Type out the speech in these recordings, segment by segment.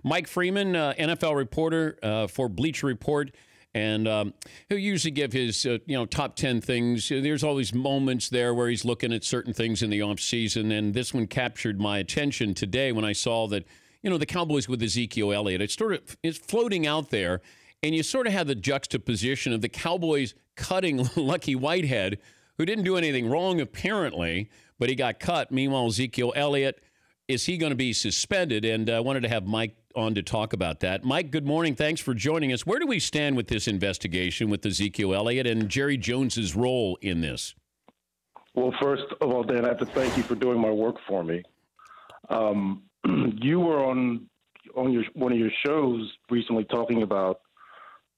Mike Freeman, NFL reporter for Bleacher Report. And he'll usually give his, top 10 things. There's always moments there where he's looking at certain things in the offseason. And this one captured my attention today when I saw that, the Cowboys with Ezekiel Elliott. It's floating out there. And you sort of have the juxtaposition of the Cowboys cutting Lucky Whitehead, who didn't do anything wrong apparently, but he got cut. Meanwhile, Ezekiel Elliott, is he going to be suspended? And I wanted to have Mike on to talk about that. Mike, good morning. Thanks for joining us. Where do we stand with this investigation with Ezekiel Elliott and Jerry Jones's role in this? Well, first of all, Dan, I have to thank you for doing my work for me. You were on one of your shows recently talking about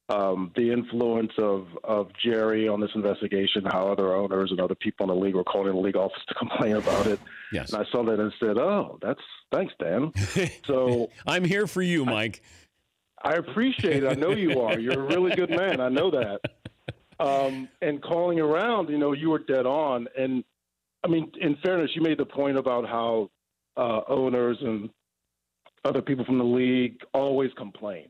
the influence of Jerry on this investigation, how other owners and other people in the league were calling the league office to complain about it. Yes. And I saw that and said, thanks, Dan. So I'm here for you, Mike. I appreciate it. I know you are. You're a really good man. I know that. And calling around, you were dead on. And, I mean, in fairness, you made the point about how owners and other people from the league always complain.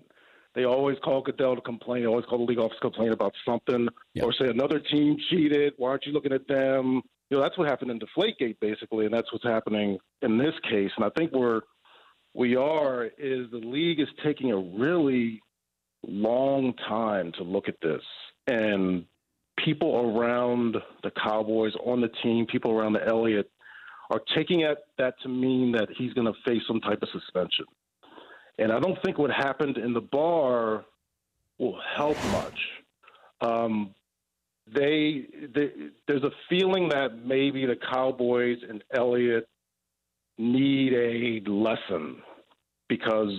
They always call Goodell to complain. They always call the league office to complain about something or say another team cheated. Why aren't you looking at them? That's what happened in Deflategate, basically, and that's what's happening in this case. And I think the league is taking a really long time to look at this. And people around the Cowboys, on the team, people around the Elliott, are taking that to mean that he's going to face some type of suspension. And I don't think what happened in the bar will help much. There's a feeling that maybe the Cowboys and Elliott need a lesson because,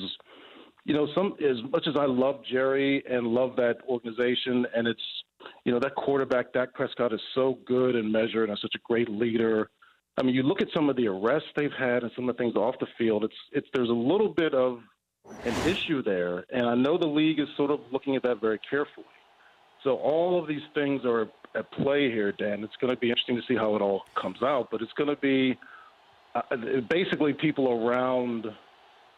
as much as I love Jerry and love that organization, and it's, that quarterback, Dak Prescott, is so good and measured and such a great leader. I mean, you look at some of the arrests they've had and some of the things off the field. There's a little bit of an issue there, and I know the league is sort of looking at that very carefully. So all of these things are at play here, Dan. It's going to be interesting to see how it all comes out, but it's going to be basically people around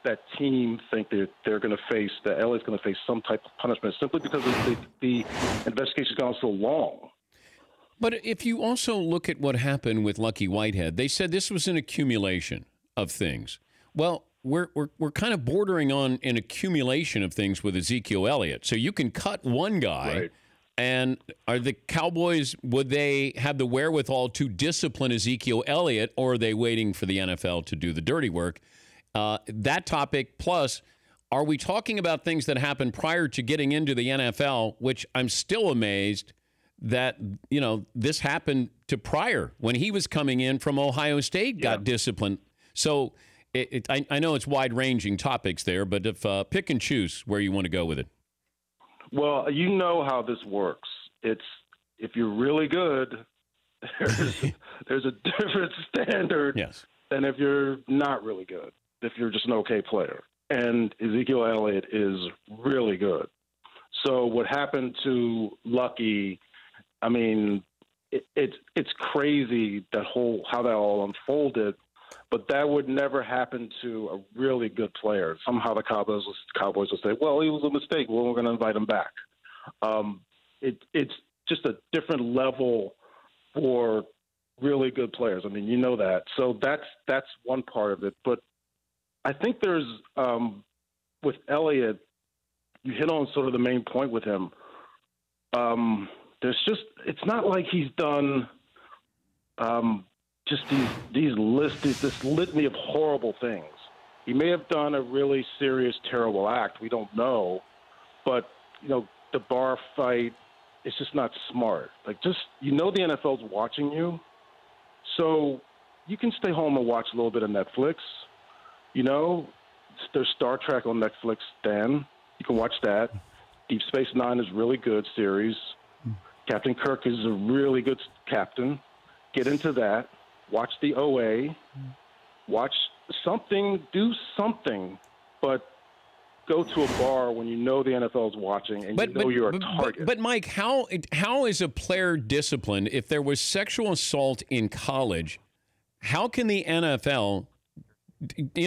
that team think they're going to face, that Elliott's going to face some type of punishment simply because the investigation's gone so long. But if you also look at what happened with Lucky Whitehead, they said this was an accumulation of things. Well, we're kind of bordering on an accumulation of things with Ezekiel Elliott. So you can cut one guy, right. And are the Cowboys, would they have the wherewithal to discipline Ezekiel Elliott, or are they waiting for the NFL to do the dirty work? That topic, plus, are we talking about things that happened prior to getting into the NFL, which I'm still amazed that, this happened to Pryor when he was coming in from Ohio State, got disciplined. So I know it's wide-ranging topics there, but if pick and choose where you want to go with it. Well, you know how this works. It's if you're really good, there's a different standard than if you're not really good, if you're just an okay player. And Ezekiel Elliott is really good. So what happened to Lucky, I mean, it's crazy how that all unfolded. But that would never happen to a really good player. Somehow the Cowboys will say, well, he was a mistake. Well, we're going to invite him back. It's just a different level for really good players. I mean, you know that. So that's one part of it. But I think there's with Elliott, you hit on sort of the main point with him. It's not like he's done just this litany of horrible things. He may have done a really serious, terrible act. We don't know. But, the bar fight, it's just not smart. The NFL's watching you. So you can stay home and watch a little bit of Netflix. There's Star Trek on Netflix, Dan. You can watch that. Deep Space Nine is a really good series. Captain Kirk is a really good captain. Get into that. Watch the OA. Watch something. Do something. But go to a bar when you know the NFL is watching and you're a target. But Mike, how is a player disciplined if there was sexual assault in college? How can the NFL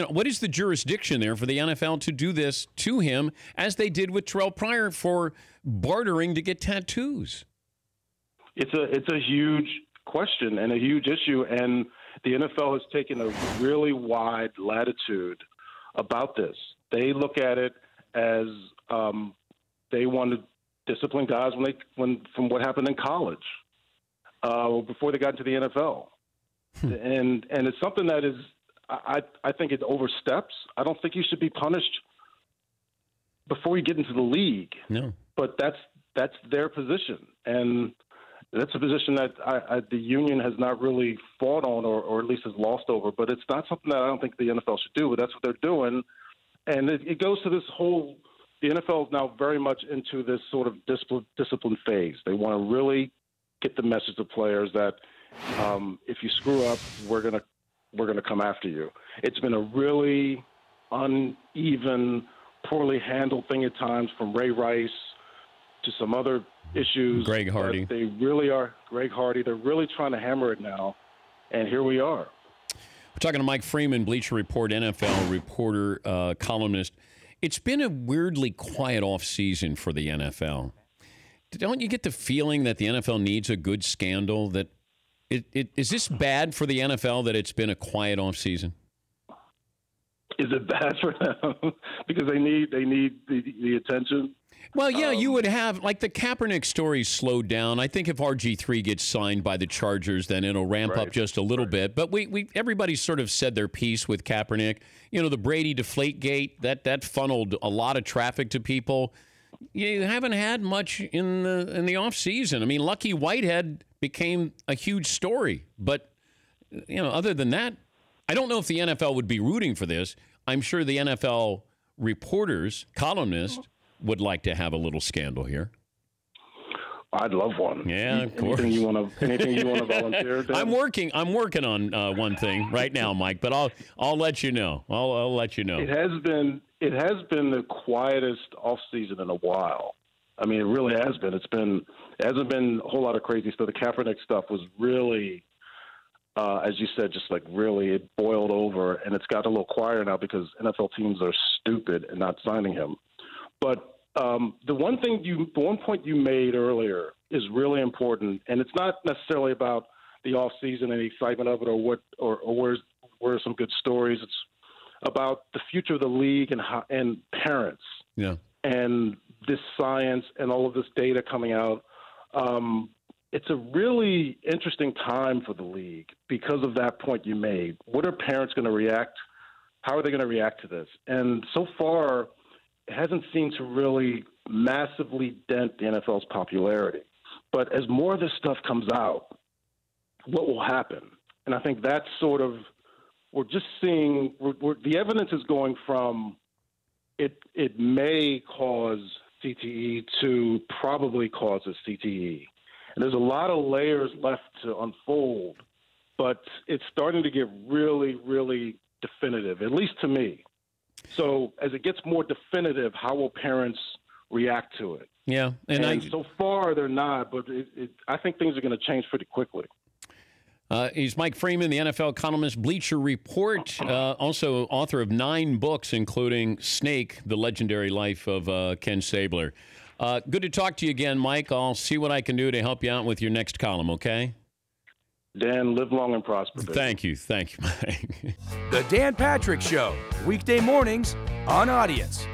what is the jurisdiction there for the NFL to do this to him, as they did with Terrell Pryor for bartering to get tattoos? It's a huge question and a huge issue, and the NFL has taken a really wide latitude about this. They look at it as they want to discipline guys from what happened in college before they got into the NFL, and it's something that is I think it oversteps. I don't think you should be punished before you get into the league. No, but that's their position, and that's a position that the union has not really fought on, or at least has lost over. But it's not something that I don't think the NFL should do. But that's what they're doing, and it goes to this whole. The NFL is now very much into this sort of discipline phase. They want to really get the message to players that if you screw up, we're gonna come after you. It's been a really uneven, poorly handled thing at times, from Ray Rice to some other issues. Greg Hardy. They really are. Greg Hardy. They're really trying to hammer it now, and here we are. We're talking to Mike Freeman, Bleacher Report, NFL reporter, columnist. It's been a weirdly quiet offseason for the NFL. Don't you get the feeling that the NFL needs a good scandal? That is this bad for the NFL that it's been a quiet offseason? Is it bad for them because they need the attention? Well, yeah, you would have, like, the Kaepernick story slowed down. I think if RG3 gets signed by the Chargers, then it'll ramp up just a little bit. But everybody sort of said their piece with Kaepernick. You know, the Brady Deflategate, that funneled a lot of traffic to people. You haven't had much in the offseason. I mean, Lucky Whitehead became a huge story. But, other than that, I don't know if the NFL would be rooting for this. I'm sure the NFL reporters, columnists, would like to have a little scandal here. I'd love one. Yeah, of course. Anything you want to volunteer? Dan? I'm working on one thing right now, Mike. But I'll let you know. I'll let you know. It has been the quietest off season in a while. I mean, it really has been. It hasn't been a whole lot of crazy stuff. The Kaepernick stuff was really, as you said, just like really it boiled over, and it's got a little quieter now because NFL teams are stupid and not signing him. But the one point you made earlier is really important, and it's not necessarily about the off season and the excitement of it, or where's some good stories. It's about the future of the league and parents. Yeah. And this science and all of this data coming out. It's a really interesting time for the league because of that point you made. What are parents going to react? How are they going to react to this? And so far, it hasn't seemed to really massively dent the NFL's popularity. But as more of this stuff comes out, what will happen? And I think that's sort of, we're just seeing, the evidence is going from it may cause CTE to probably causes CTE. And there's a lot of layers left to unfold, but it's starting to get really, really definitive, at least to me. So as it gets more definitive, how will parents react to it? Yeah. And so far they're not, but I think things are going to change pretty quickly. He's Mike Freeman, the NFL columnist, Bleacher Report, also author of 9 books, including Snake, The Legendary Life of Ken Stabler. Good to talk to you again, Mike. I'll see what I can do to help you out with your next column, okay? Dan, live long and prosper. Baby. Thank you, Mike. The Dan Patrick Show, weekday mornings on Audience.